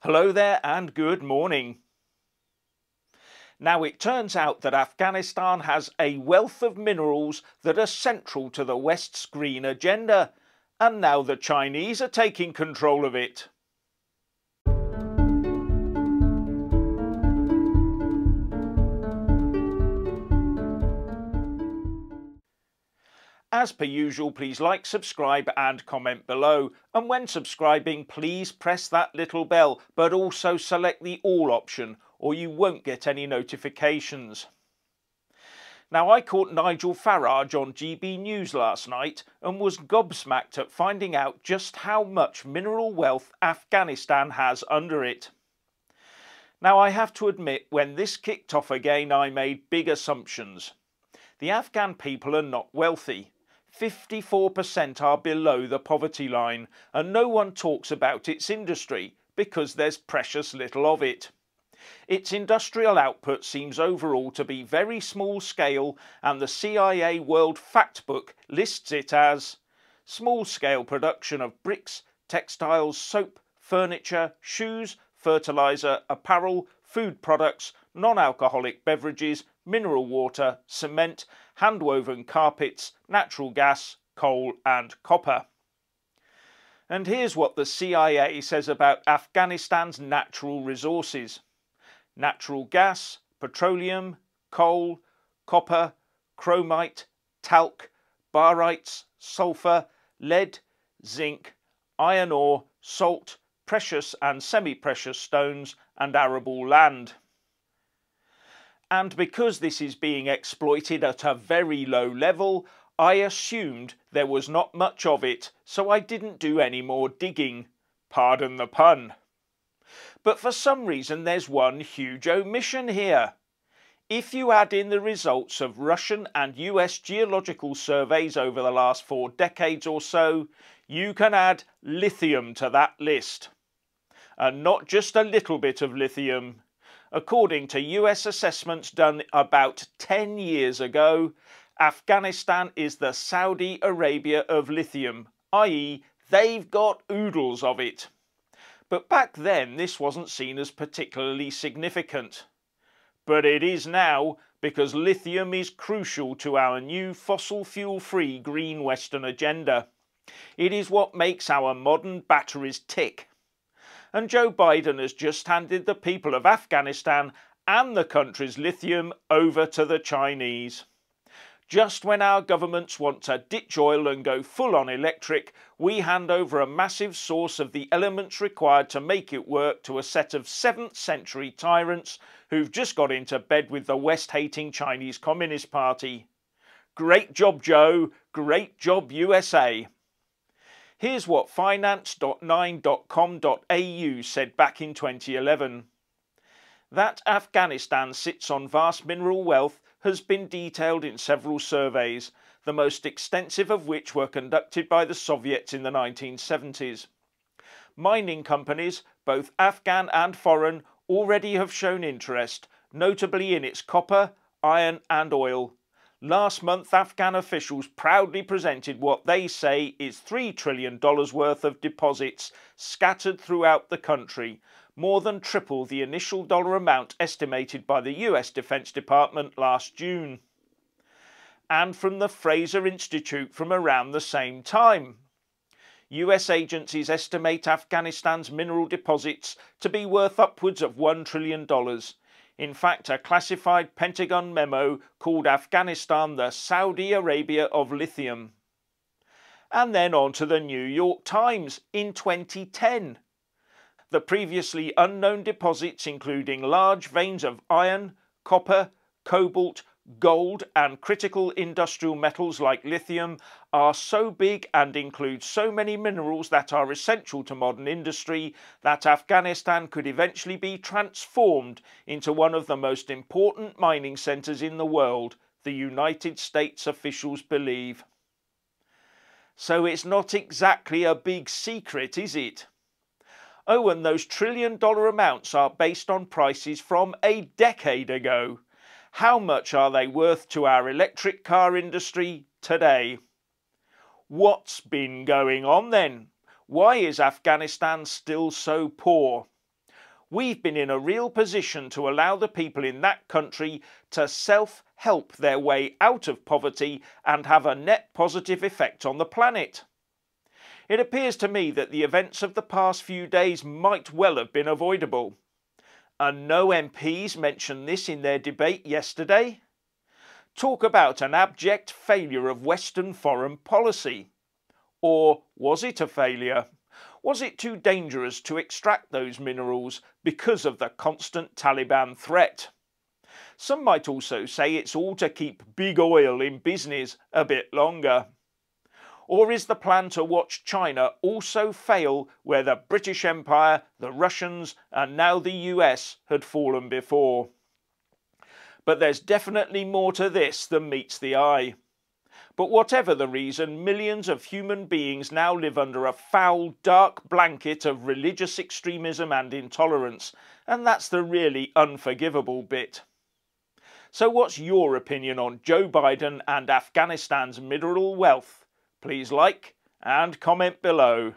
Hello there and good morning. Now it turns out that Afghanistan has a wealth of minerals that are central to the West's green agenda, and now the Chinese are taking control of it. As per usual, please like, subscribe and comment below, and when subscribing please press that little bell, but also select the all option or you won't get any notifications. Now I caught Nigel Farage on GB News last night and was gobsmacked at finding out just how much mineral wealth Afghanistan has under it. Now I have to admit, when this kicked off again I made big assumptions. The Afghan people are not wealthy. 54% are below the poverty line, and no one talks about its industry because there's precious little of it. Its industrial output seems overall to be very small scale, and the CIA World Factbook lists it as small scale production of bricks, textiles, soap, furniture, shoes, fertilizer, apparel, food products, non-alcoholic beverages, mineral water, cement, hand-woven carpets, natural gas, coal and copper. And here's what the CIA says about Afghanistan's natural resources. Natural gas, petroleum, coal, copper, chromite, talc, barytes, sulfur, lead, zinc, iron ore, salt, precious and semi-precious stones and arable land. And because this is being exploited at a very low level, I assumed there was not much of it, so I didn't do any more digging. Pardon the pun. But for some reason there's one huge omission here. If you add in the results of Russian and US geological surveys over the last 4 decades or so, you can add lithium to that list. And not just a little bit of lithium. According to US assessments done about 10 years ago, Afghanistan is the Saudi Arabia of lithium, i.e. they've got oodles of it. But back then this wasn't seen as particularly significant. But it is now, because lithium is crucial to our new fossil fuel-free green Western agenda. It is what makes our modern batteries tick. And Joe Biden has just handed the people of Afghanistan and the country's lithium over to the Chinese. Just when our governments want to ditch oil and go full on electric, we hand over a massive source of the elements required to make it work to a set of 7th century tyrants who've just got into bed with the West-hating Chinese Communist Party. Great job, Joe. Great job, USA. Here's what finance.9.com.au said back in 2011. That Afghanistan sits on vast mineral wealth has been detailed in several surveys, the most extensive of which were conducted by the Soviets in the 1970s. Mining companies, both Afghan and foreign, already have shown interest, notably in its copper, iron and oil. Last month, Afghan officials proudly presented what they say is $3 trillion worth of deposits scattered throughout the country, more than triple the initial dollar amount estimated by the US Defense Department last June. And from the Fraser Institute from around the same time. US agencies estimate Afghanistan's mineral deposits to be worth upwards of $1 trillion. In fact, a classified Pentagon memo called Afghanistan the Saudi Arabia of lithium. And then on to the New York Times in 2010. The previously unknown deposits, including large veins of iron, copper, cobalt, gold and critical industrial metals like lithium, are so big and include so many minerals that are essential to modern industry that Afghanistan could eventually be transformed into one of the most important mining centres in the world, the United States officials believe. So it's not exactly a big secret, is it? Oh, and those trillion-dollar amounts are based on prices from a decade ago. How much are they worth to our electric car industry today? What's been going on then? Why is Afghanistan still so poor? we've been in a real position to allow the people in that country to self-help their way out of poverty and have a net positive effect on the planet. It appears to me that the events of the past few days might well have been avoidable. And no MPs mentioned this in their debate yesterday. Talk about an abject failure of Western foreign policy. Or was it a failure? Was it too dangerous to extract those minerals because of the constant Taliban threat? Some might also say it's all to keep big oil in business a bit longer. Or is the plan to watch China also fail where the British Empire, the Russians and now the US had fallen before? But there's definitely more to this than meets the eye. But whatever the reason, millions of human beings now live under a foul, dark blanket of religious extremism and intolerance, and that's the really unforgivable bit. So what's your opinion on Joe Biden and Afghanistan's mineral wealth? Please like and comment below.